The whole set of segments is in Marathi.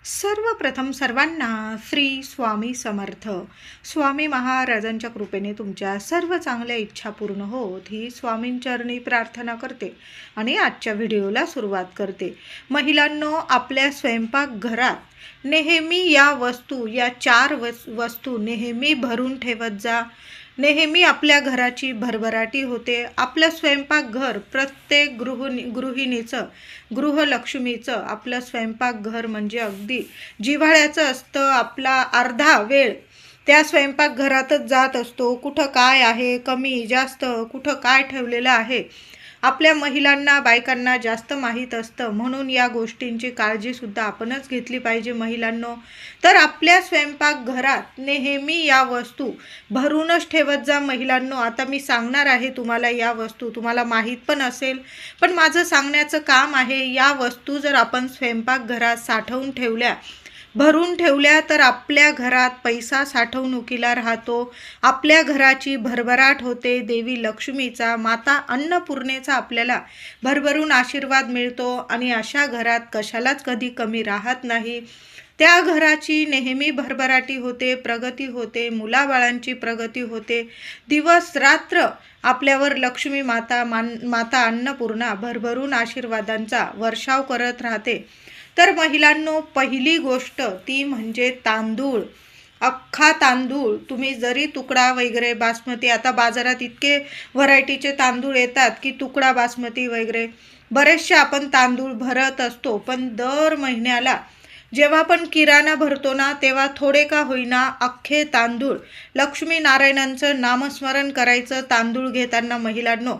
सर्वप्रथम सर्वांना श्री स्वामी समर्थ. स्वामी महाराजांच्या कृपेने तुमच्या सर्व चांगल्या इच्छा पूर्ण होत ही स्वामींचरणी प्रार्थना करते आणि आजच्या व्हिडिओला सुरुवात करते. महिलांनो, आपल्या स्वयंपाकघरात नेहमी या चार वस्तू नेहमी भरून ठेवत जा. नेहमी आपल्या घराची भरभराटी होते. आपलं स्वयंपाकघर प्रत्येक गृहिणीचं, गृहलक्ष्मीचं आपलं स्वयंपाकघर म्हणजे अगदी जिव्हाळ्याचं असतं. आपला अर्धा वेळ त्या स्वयंपाकघरातच जात असतो. कुठं काय आहे, कमी जास्त, कुठं काय ठेवलेलं आहे, आपल्या महिलांना, बायकांना जास्त माहीत असतं. म्हणून या गोष्टींची काळजीसुद्धा आपणच घेतली पाहिजे महिलांनो. तर आपल्या स्वयंपाकघरात नेहमी या वस्तू भरूनच ठेवत जा महिलांनो. आता मी सांगणार आहे तुम्हाला या वस्तू, तुम्हाला माहीत पण असेल, पण माझं सांगण्याचं काम आहे. या वस्तू जर आपण स्वयंपाकघरात साठवून ठेवल्या, भरून ठेवल्या, तर आपल्या घरात पैसा साठवणुकीला राहतो. आपल्या घराची भरभराट होते. देवी लक्ष्मीचा, माता अन्नपूर्णेचा आपल्याला भरभरून आशीर्वाद मिळतो आणि अशा घरात कशालाच कधी कमी राहत नाही. त्या घराची नेहमी भरभराटी होते, प्रगती होते, मुलाबाळांची प्रगती होते. दिवस रात्र आपल्यावर लक्ष्मी माता अन्नपूर्णा भरभरून आशीर्वादांचा वर्षाव करत राहते. तर महिलांनो, पहिली गोष्ट ती म्हणजे तांदूळ. अख्खा तांदूळ तुम्ही जरी तुकडा वगैरे बासमती, आता बाजारात इतके व्हरायटीचे तांदूळ येतात की तुकडा बासमती वगैरे बरेचसे आपण तांदूळ भरत असतो. पण दर महिन्याला जेव्हा आपण किराणा भरतो ना, तेव्हा थोडे का होईना अख्खे तांदूळ लक्ष्मीनारायणांचं नामस्मरण करायचं तांदूळ घेताना महिलांनो.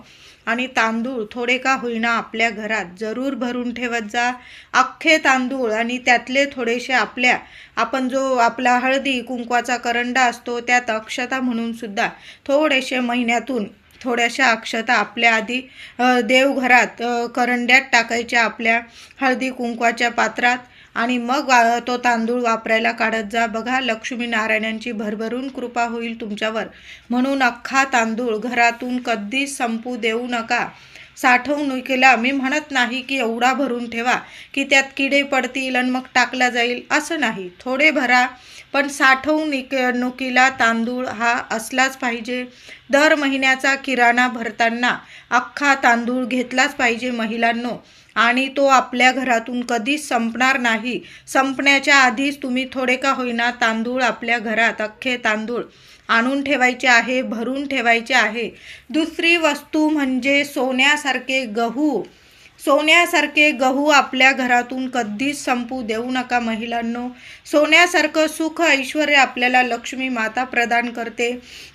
आणि तांदूळ थोडे का होईना आपल्या घरात जरूर भरून ठेवत जा. अख्खे तांदूळ आणि त्यातले थोडेसे आपण जो आपला हळदी कुंकवाचा करंडा असतो त्यात अक्षता म्हणून सुद्धा थोडेसे महिन्यातून थोड्याशा अक्षता आपल्या आधी देवघरात करंड्यात टाकायच्या, आपल्या हळदी कुंकवाच्या पात्रात, आणि मग तो तांदूळ वापरायला काढत जा. बघा, लक्ष्मीनारायणांची भरभरून कृपा होईल तुमच्यावर. म्हणून अख्खा तांदूळ घरातून कधीच संपू देऊ नका. साठवणुकीला मी म्हणत नाही की एवढा भरून ठेवा की त्यात किडे पडतील आणि मग टाकला जाईल, असं नाही. थोडे भरा, पण साठवणुकीला तांदूळ हा असलाच पाहिजे. दर महिन्याचा किराणा भरताना अख्खा तांदूळ घेतलाच पाहिजे महिलांनो. आणि तो आपल्या घरातून कधीच संपणार नाही. संपण्याच्या आधीच तुम्ही थोडे का होईना तांदूळ आपल्या घरात अख्खे तांदूळ आणून ठेवायचे आहे, भरून ठेवायचे आहे. दुसरी वस्तू म्हणजे सोन्यासारखे गहू. सोन्यासारखे गहू आपल्या घरातून कधीच संपू देऊ नका महिलांनो. सोन्यासारखं सुख ऐश्वर्य आपल्याला लक्ष्मी माता प्रदान करते.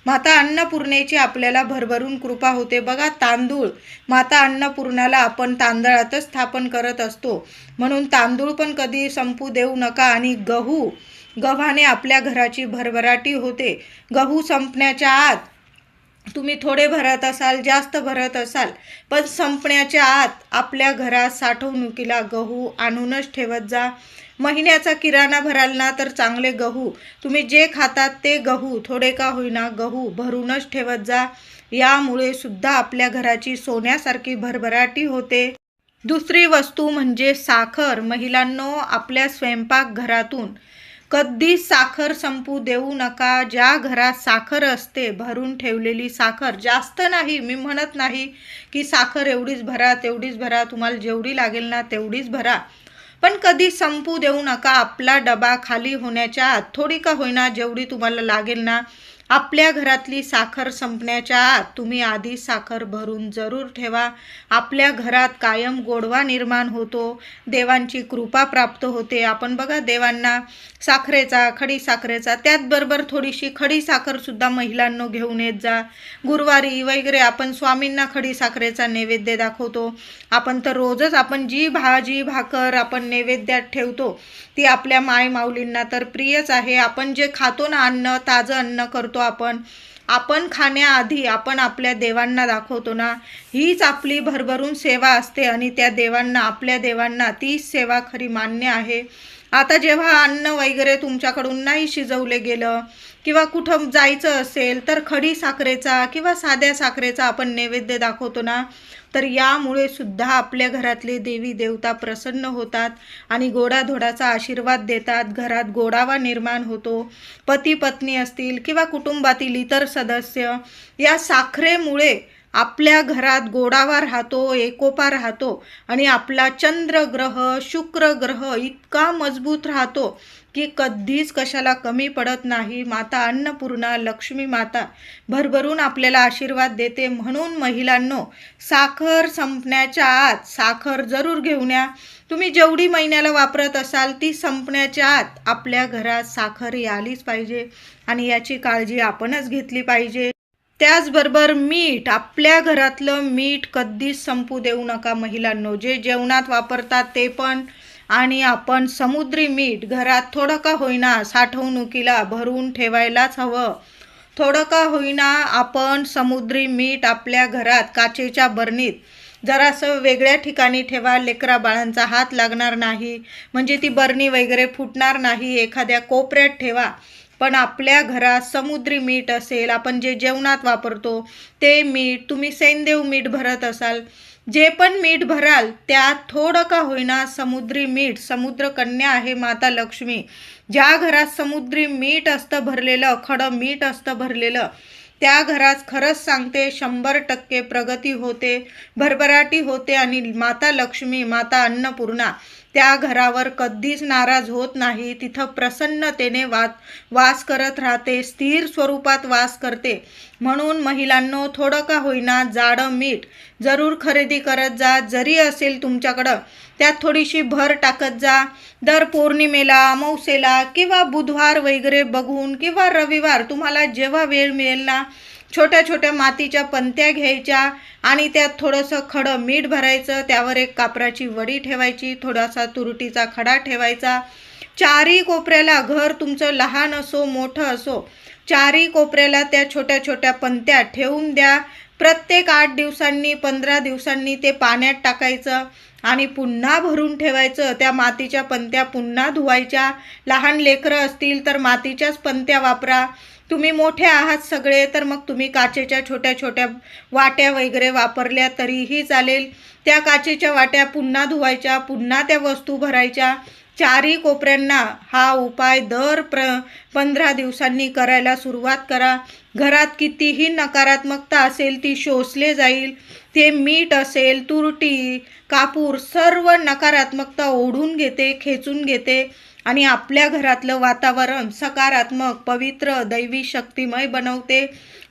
माता अन्नपूर्णेची आपल्याला भरभरून कृपा होते. बघा, तांदूळ माता अन्नपूर्णाला आपण तांदळातच स्थापन करत असतो. म्हणून तांदूळ पण कधी संपू देऊ नका. आणि गव्हाने आपल्या घराची भरभराटी होते. गहू संपण्याच्या आत तुम्ही थोडे भरत असाल, जास्त भरत असाल, पण संपण्याच्या आत आपल्या घरात साठवणुकीला गहू आणूनच ठेवत जा. महिन्याचा किराणा भराल ना, तर चांगले गहू, तुम्ही जे खातात ते गहू, थोडे का होईना गहू भरूनच ठेवत जा. यामुळे सुद्धा आपल्या घराची सोन्यासारखी भरभराटी होते. दुसरी वस्तू म्हणजे साखर. महिलांनो, आपल्या स्वयंपाकघरातून कधीच साखर संपू देऊ नका. ज्या घरात साखर असते, भरून ठेवलेली साखर, जास्त नाही, मी म्हणत नाही की साखर एवढीच भरा तेवढीच भरा, तुम्हाला जेवढी लागेल ना तेवढीच भरा, पण कधी संपू देऊ नका. आपला डबा खाली होण्याच्या आत थोडी का होईना जेवढी तुम्हाला लागेल ना, आपल्या घरातली साखर संपण्याच्या आत तुम्ही आधी साखर भरून जरूर ठेवा. आपल्या घरात कायम गोडवा निर्माण होतो, देवांची कृपा प्राप्त होते. आपण बघा, देवांना खडी साखरेचा, त्याचबरोबर थोडीशी खडी साखरसुद्धा महिलांनो घेऊन येत जा. गुरुवारी वगैरे आपण स्वामींना खडी साखरेचा नैवेद्य दाखवतो. आपण तर रोजच आपण जी भाजी भाकर आपण नैवेद्यात ठेवतो ती आपल्या माय माऊलींना तर प्रियच आहे. आपण जे खातो ना अन्न, ताजं अन्न करतो आपण खाण्याआधी आपण आपल्या देवांना दाखवतो ना, हीच आपली भरभरून सेवा असते. आणि त्या देवांना, आपल्या देवांना तीच सेवा खरी मान्य आहे. आता जेव्हा अन्न वगैरे तुमच्याकडून नाही शिजवले गेलं किंवा कुठं जायचं असेल तर खडी साखरेचा किंवा साध्या साखरेचा आपण नैवेद्य दाखवतो ना, तर यामुळे सुद्धा आपल्या घरातले देवी देवता प्रसन्न होतात आणि गोडाधोडाचा आशीर्वाद देतात. घरात गोडावा निर्माण होतो. पती पत्नी असतील किंवा कुटुंबातील इतर सदस्य, या साखरेमुळे आपल्या घरात गोडावा राहतो, एकोपा राहतो आणि आपला चंद्रग्रह शुक्र ग्रह इतका मजबूत राहतो की कधीच कशाला कमी पडत नाही. माता अन्नपूर्णा लक्ष्मी माता भरभरून आपल्याला आशीर्वाद देते. म्हणून महिलांनो, साखर संपण्याच्या आत साखर जरूर घेऊन या. तुम्ही जेवढी महिन्याला वापरत असाल ती संपण्याच्या आत आपल्या घरात साखर आलीच पाहिजे आणि याची काळजी आपणच घेतली पाहिजे. त्याचबरोबर मीठ, आपल्या घरातलं मीठ कधीच संपू देऊ नका महिलांनो. जे जेवणात वापरतात ते पण, आणि आपण समुद्री मीठ घरात थोडं का होईना साठवणुकीला भरून ठेवायलाच हवं. थोडं का होईना आपण समुद्री मीठ आपल्या घरात काचेच्या बरणीत जरासं वेगळ्या ठिकाणी ठेवा. लेकरा बाळांचा हात लागणार नाही, म्हणजे ती बरणी वगैरे फुटणार नाही. एखाद्या कोपऱ्यात ठेवा. पण आपल्या घरात समुद्री मीठ असेल, आपण जे जेवणात वापरतो ते मीठ, तुम्ही सैंधव मीठ भरत असाल, जे पण मीठ भराल त्यात थोडं का होईना समुद्री मीठ, समुद्रकन्या आहे माता लक्ष्मी. ज्या घरात समुद्री मीठ असतं भरलेलं, खडं मीठ असतं भरलेलं, त्या घरात खरंच सांगते 100% प्रगती होते, भरभराटी होते आणि माता लक्ष्मी, माता अन्नपूर्णा त्या घरावर कधीच नाराज होत नाही. तिथं प्रसन्नतेने वास करत राहते, स्थिर स्वरूपात वास करते. म्हणून महिलांनो, थोडं का होईना जाडं मीठ जरूर खरेदी करत जा. जरी असेल तुमच्याकडं त्यात थोडीशी भर टाकत जा. दर पौर्णिमेला, अमावस्येला किंवा बुधवार वगैरे बघून किंवा रविवार तुम्हाला जेव्हा वेळ मिळेल ना, छोट्या छोट्या मातीच्या पंत्या घ्यायच्या आणि त्यात थोडंसं खडं मीठ भरायचं. त्यावर एक कापराची वडी ठेवायची, थोडासा तुरटीचा खडा ठेवायचा. चारी कोपऱ्याला, घर तुमचं लहान असो मोठं असो, चारी कोपऱ्याला त्या छोट्या छोट्या पंत्या ठेवून द्या. प्रत्येक 8 दिवसांनी 15 दिवसांनी ते पाण्यात टाकायचं आणि पुन्हा भरून ठेवायचं. त्या मातीच्या पंत्या पुन्हा धुवायच्या. लहान लेकरं असतील तर मातीच्याच पंत्या वापरा. तुम्ही मोठे आहात सगळे तर मग तुम्ही काचेच्या छोट्या छोट्या वाट्या वगैरे वापरल्या तरीही चालेल. त्या काचेच्या वाट्या पुन्हा धुवायच्या, पुन्हा त्या वस्तू भरायच्या. चारी कोपऱ्यांना हा उपाय दर 15 दिवसांनी करायला सुरुवात करा. घरात कितीही नकारात्मकता असेल ती शोषले जाईल. ते मीठ असेल, तुरटी, कापूर सर्व नकारात्मकता ओढून घेते, खेचून घेते आणि आपल्या घरातलं वातावरण सकारात्मक, पवित्र, दैवी शक्तिमय बनवते.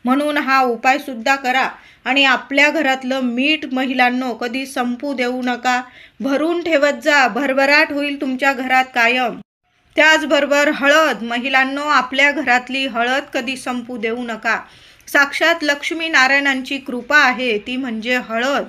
म्हणून हा उपायसुद्धा करा आणि आपल्या घरातलं मीठ महिलांनो कधी संपू देऊ नका. भरून ठेवत जा, भरभराट होईल तुमच्या घरात कायम. त्याचबरोबर हळद महिलांनो, आपल्या घरातली हळद कधी संपू देऊ नका. साक्षात लक्ष्मी नारायणांची कृपा आहे ती म्हणजे हळद.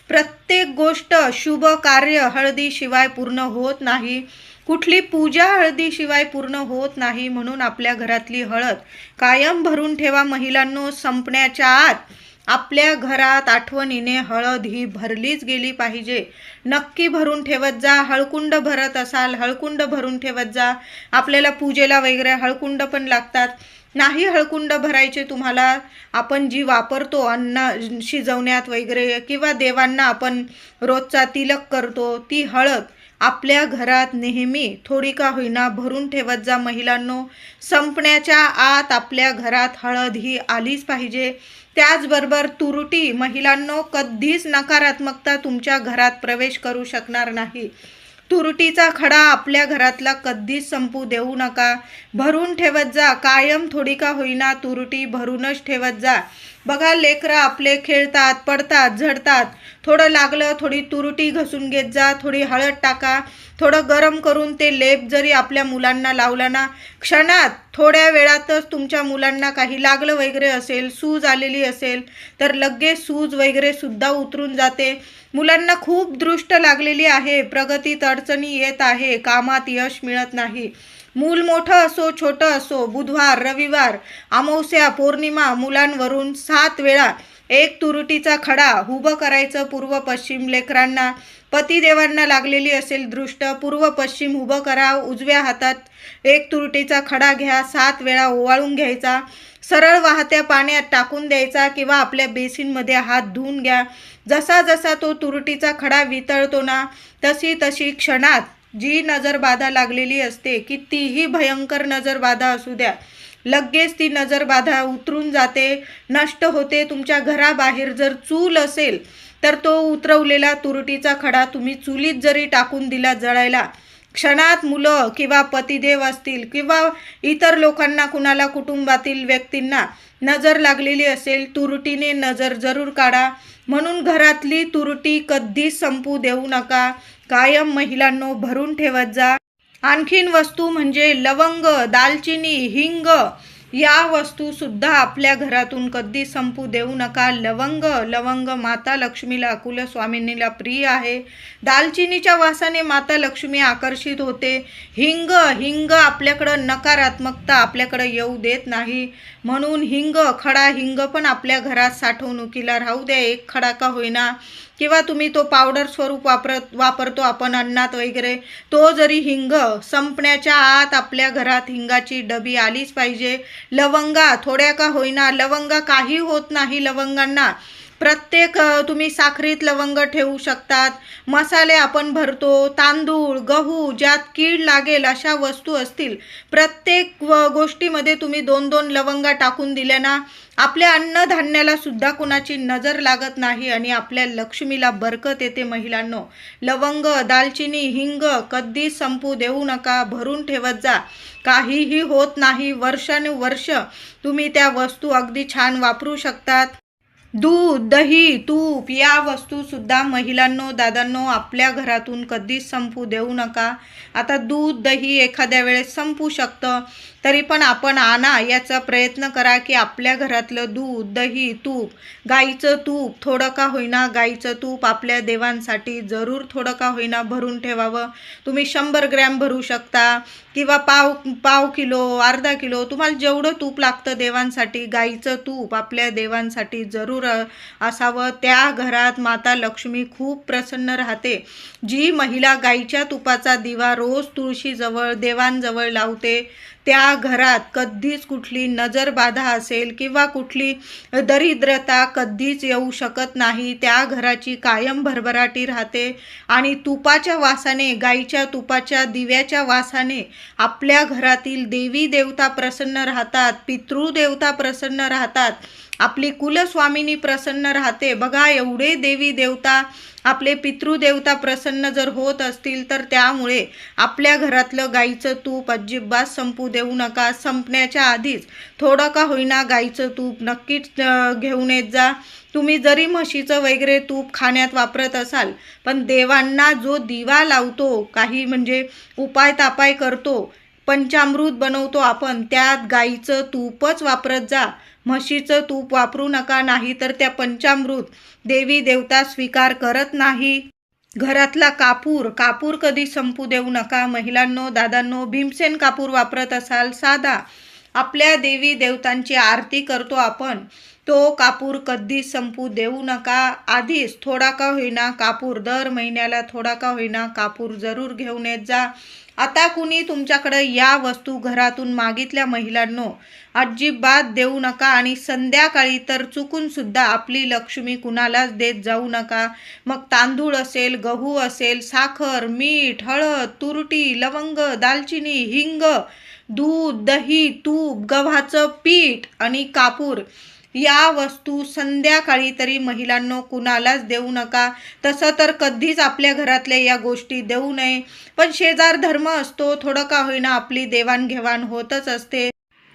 प्रत्येक गोष्ट, शुभ कार्य हळदीशिवाय पूर्ण होत नाही. कुठली पूजा हळदीशिवाय पूर्ण होत नाही. म्हणून आपल्या घरातली हळद कायम भरून ठेवा महिलांनो. संपण्याच्या आत आपल्या घरात आठवणीने हळद ही भरलीच गेली पाहिजे. नक्की भरून ठेवत जा. हळकुंड भरत असाल हळकुंड भरून ठेवत जा. आपल्याला पूजेला वगैरे हळकुंड पण लागतात. नाही हळकुंड भरायचे तुम्हाला, आपण जी वापरतो अन्न शिजवण्यात वगैरे किंवा देवांना आपण रोजचा तिलक करतो ती हळद आपल्या घरात नेहमी थोडी का होईना भरून ठेवत जा महिलांनो. संपण्याच्या आत आपल्या घरात हळद ही आलीच पाहिजे. त्याचबरोबर तुरटी महिलांनो, कधीच नकारात्मकता तुमच्या घरात प्रवेश करू शकणार नाही. तुरटीचा खडा आपल्या घरातला कधीच संपू देऊ नका. भरून ठेवत जा. कायम थोडी का होईना तुरटी भरूनच ठेवत जा. बघा लेकरं आपले खेळतात, पडतात, झडतात. थोडं लागलं थोडी तुरटी घसून घेत जा, थोडी हळद टाका, थोडं गरम करून ते लेप जरी आपल्या मुलांना लावला ना, क्षणात थोड्या वेळातच तुमच्या मुलांना काही लागलं वगैरे असेल, सूज आलेली असेल तर लगेच सूज वगैरे सुद्धा उतरून जाते. मुलांना खूप दृष्ट लागलेली आहे, प्रगतीत अडचणी येत आहे, कामात यश मिळत नाही. मूल मोठं असो छोटं असो, बुधवार, रविवार, अमावस्या, पौर्णिमा मुलांवरून 7 वेळा एक तुरटीचा खडा उभं करायचं पूर्व पश्चिम लेकरांना. पतिदेवांना लागलेली असेल दृष्ट, पूर्व पश्चिम उभं करा. उजव्या हातात एक तुरटीचा खडा घ्या, 7 वेळा ओवाळून घ्यायचा, सरळ वाहत्या पाण्यात टाकून द्यायचा किंवा आपल्या बेसिनमध्ये हात धुवून घ्या. जसा जसा तो तुरटीचा खडा वितळतो ना, तशी तशी क्षणात जी नजरबाधा लागलेली असते, कितीही भयंकर नजरबाधा असू द्या, लगेच ती नजरबाधा उतरून जाते, नष्ट होते. तुमच्या घराबाहेर जर चूल असेल तर तो उतरवलेला तुरटीचा खडा तुम्ही चुलीत जरी टाकून दिला जळायला, क्षणात मुलं किंवा पतिदेव असतील किंवा इतर लोकांना, कुणाला कुटुंबातील व्यक्तींना नजर लागलेली असेल, तुरटीने नजर जरूर काढा. म्हणून घरातली तुरटी कधीच संपू देऊ नका. कायम महिलांनो भरून ठेवत जा. आणखीन वस्तू म्हणजे लवंग, दालचिनी, हिंग या वस्तूसुद्धा आपल्या घरातून कधी संपू देऊ नका. लवंग माता लक्ष्मीला, कुलस्वामिनीला प्रिय आहे. दालचिनीच्या वासाने माता लक्ष्मी आकर्षित होते. हिंग आपल्याकडं नकारात्मकता आपल्याकडं येऊ देत नाही. म्हणून खडा हिंग पण आपल्या घरात साठवणुकीला राहू द्या. 1 खडा का होईना, किंवा तुम्ही तो पावडर स्वरूप वापरतो आपण अन्नात वगैरे, तो जरी हिंग संपण्याच्या आत आपल्या घरात हिंगाची डबी आलीच पाहिजे. लवंगा थोड्या का होईना, लवंगा काही होत नाही लवंगांना. प्रत्येक तुम्ही साखरीत लवंग ठेवू शकतात. मसाले आपण भरतो, तांदूळ, गहू, ज्यात कीड लागेल अशा वस्तू असतील, प्रत्येक गोष्टीमध्ये तुम्ही 2-2 लवंगा टाकून दिल्या ना, आपल्या अन्नधान्याला सुद्धा कुणाची नजर लागत नाही आणि आपल्या लक्ष्मीला बरकत येते. महिलांनो, लवंग, दालचिनी, हिंग कधीच संपू देऊ नका, भरून ठेवत जा. काहीही होत नाही. वर्षानुवर्ष तुम्ही त्या वस्तू अगदी छान वापरू शकतात. दूध, दही, तूप या वस्तूसुद्धा महिलांनो, दादांनो आपल्या घरातून कधीच संपू देऊ नका. आता दूध, दही एखाद्या वेळेस संपू शकतं, तरी पण आपण आणा याचा प्रयत्न करा की आपल्या घरातलं दूध, दही, तूप, गाईचं तूप थोडं का होईना, गाईचं तूप आपल्या देवांसाठी जरूर थोडं का होईना भरून ठेवावं. तुम्ही 100 ग्रॅम भरू शकता किंवा पाव किलो, अर्धा किलो, तुम्हाला जेवढं तूप लागतं देवांसाठी, गाईचं तूप आपल्या देवांसाठी जरूर असावं. त्या घरात माता लक्ष्मी खूप प्रसन्न राहते. जी महिला गाईच्या तुपाचा दिवा रोज तुळशीजवळ, देवांजवळ लावते, त्या घरात कधीच कुठली नजरबाधा असेल किंवा कुठली दरिद्रता कधीच येऊ शकत नाही. त्या घराची कायम भरभराटी राहते आणि तुपाच्या वासाने, गाईच्या तुपाच्या दिव्याच्या वासाने आपल्या घरातील देवी देवता प्रसन्न राहतात, पितृदेवता प्रसन्न राहतात, आपली कुलस्वामिनी प्रसन्न राहते. बघा, एवढे देवी देवता, आपले पितृदेवता प्रसन्न जर होत असतील तर त्यामुळे आपल्या घरातलं गाईचं तूप अजिबात संपू देऊ नका. संपण्याच्या आधीच थोडं का होईना गाईचं तूप नक्कीच घेऊन येत जा. तुम्ही जरी म्हशीचं वगैरे तूप खाण्यात वापरत असाल, पण देवांना जो दिवा लावतो, काही म्हणजे उपाय तापाय करतो, पंचामृत बनवतो आपण, त्यात गाईचं तूपच वापरत जा. म्हशीचं तूप वापरू नका, नाही तर त्या पंचामृत देवी देवता स्वीकार करत नाही. घरातला कापूर कधी संपू देऊ नका. महिलांनो, दादांनो, भीमसेन कापूर वापरत असाल, साधा आपल्या देवी देवतांची आरती करतो आपण, तो कापूर कधी संपू देऊ नका. आधीच थोडा का होईना कापूर, दर महिन्याला थोडा का होईना कापूर जरूर घेऊन येत जा. आता कुणी तुमच्याकडे या वस्तू घरातून मागितल्या महिलांनो, अजिबात देऊ नका. आणि संध्याकाळी तर चुकून सुद्धा आपली लक्ष्मी कुणालाच देत जाऊ नका. मग तांदूळ असेल, गहू असेल, साखर, मीठ, हळद, तुरटी, लवंग, दालचिनी, हिंग, दूध, दही, तूप, गव्हाचं पीठ आणि कापूर या वस्तू संध्याकाळी तरी महिलांनो कुणालाच देऊ नका. तसं तर कधीच आपल्या घरातल्या या गोष्टी देऊ नये, पण शेजार धर्म असतो, थोडं का होईना आपली देवाणघेवाण होतच असते.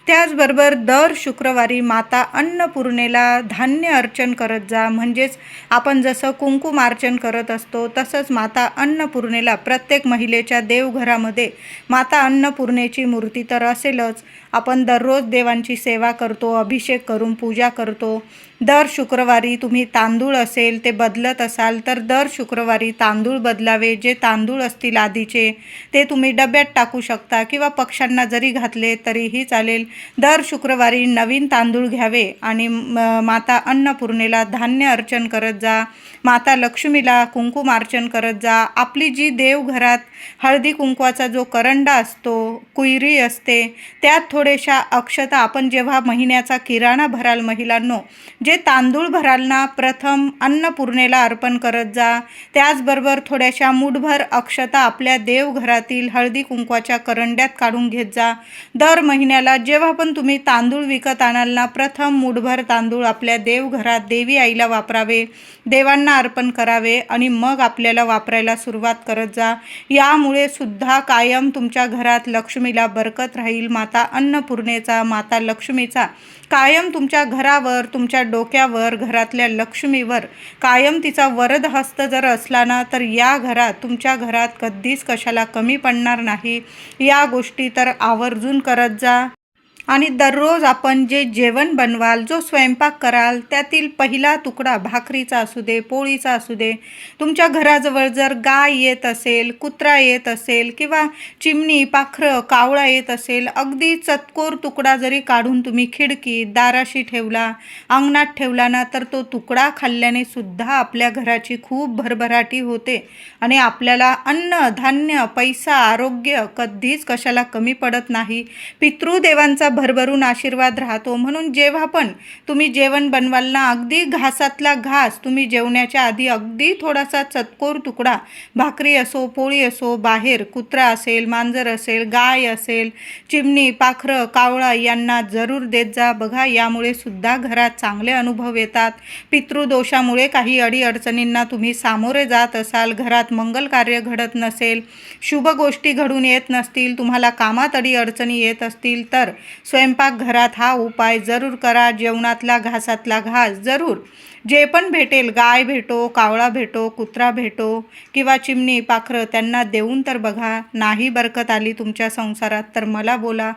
त्याचबरोबर दर शुक्रवारी माता अन्नपूर्णेला धान्य अर्चन करत जा. म्हणजेच आपण जसं कुंकुमार्चन करत असतो तसंच माता अन्नपूर्णेला प्रत्येक महिलेच्या देवघरामध्ये माता अन्नपूर्णेची मूर्ती तर असेलच, आपण दररोज देवांची सेवा करतो, अभिषेक करून पूजा करतो. दर शुक्रवारी तुम्ही तांदूळ असेल ते बदलत असाल तर दर शुक्रवारी तांदूळ बदलावे. जे तांदूळ असतील आधीचे ते तुम्ही डब्यात टाकू शकता किंवा पक्ष्यांना जरी घातले तरीही चालेल. दर शुक्रवारी नवीन तांदूळ घ्यावे आणि माता अन्नपूर्णेला धान्य अर्चन करत जा. माता लक्ष्मीला कुंकुम अर्चन करत जा. आपली जी देवघरात हळदी कुंकवाचा जो करंडा असतो, कुयरी असते, त्यात थोड्याशा अक्षता आपण जेव्हा महिन्याचा किराणा भराल महिलांनो, जे तांदूळ भराल ना, प्रथम अन्नपूर्णेला अर्पण करत जा. त्याचबरोबर थोड्याशा मूठभर अक्षता आपल्या देवघरातील हळदी कुंकवाच्या करंड्यात काढून घेत जा. दर महिन्याला जेव्हा पण तुम्ही तांदूळ विकत आणाल ना, प्रथम मूठभर तांदूळ आपल्या देवघरात देवी आईला वापरावे, देवांना अर्पण करावे आणि मग आपल्याला वापरायला सुरुवात करत जा. यामुळे सुद्धा कायम तुमच्या घरात लक्ष्मीला बरकत राहील. माता अन्नपूर्णेचा, माता लक्ष्मीचा कायम तुमच्या घरावर, तुमच्या डोक्यावर, घरातल्या लक्ष्मीवर कायम तिचा वरद हस्त जर असला ना, तर या घरात, तुमच्या घरात कधीच कशाला कमी पडणार नाही. या गोष्टी तर आवर्जून करत जा. आणि दररोज आपण जे जेवण बनवाल, जो स्वयंपाक कराल, त्यातील पहिला तुकडा भाकरीचा असू दे, पोळीचा असू दे, तुमच्या घराजवळ जर गाय येत असेल, कुत्रा येत असेल किंवा चिमणी, पाखरं, कावळा येत असेल, अगदी चतकोर तुकडा जरी काढून तुम्ही खिडकीत, दाराशी ठेवला, अंगणात ठेवला ना, तर तो तुकडा खाल्ल्याने सुद्धा आपल्या घराची खूप भरभराटी होते आणि आपल्याला अन्न, धान्य, पैसा, आरोग्य कधीच कशाला कमी पडत नाही. पितृदेवांचा भरभरून आशीर्वाद राहतो. म्हणून जेव्हा पण तुम्ही जेवण बनवाल ना, अगदी घासातला घास, तुम्ही जेवण्याच्या आधी अगदी थोडासा चतकोर तुकडा, भाकरी असो, पोळी असो, बाहेर कुत्रा असेल, मांजर असेल, गाय असेल, चिमणी, पाखरं, कावळा यांना जरूर देत जा. बघा, यामुळे सुद्धा घरात चांगले अनुभव येतात. पितृदोषामुळे काही अडीअडचणींना तुम्ही सामोरे जात असाल, घरात मंगल कार्य घडत नसेल, शुभ गोष्टी घडून येत नसतील, तुम्हाला कामात अडीअडचणी येत असतील, तर स्वयंपाकघरात हा उपाय जरूर करा. जेवणातला घासातला घास जरूर, जे पण भेटेल, गाय भेटो, कावळा भेटो, कुत्रा भेटो किंवा चिमणी, पाखरं, त्यांना देऊन तर बघा. नाही बरकत आली तुमच्या संसारात तर मला बोला.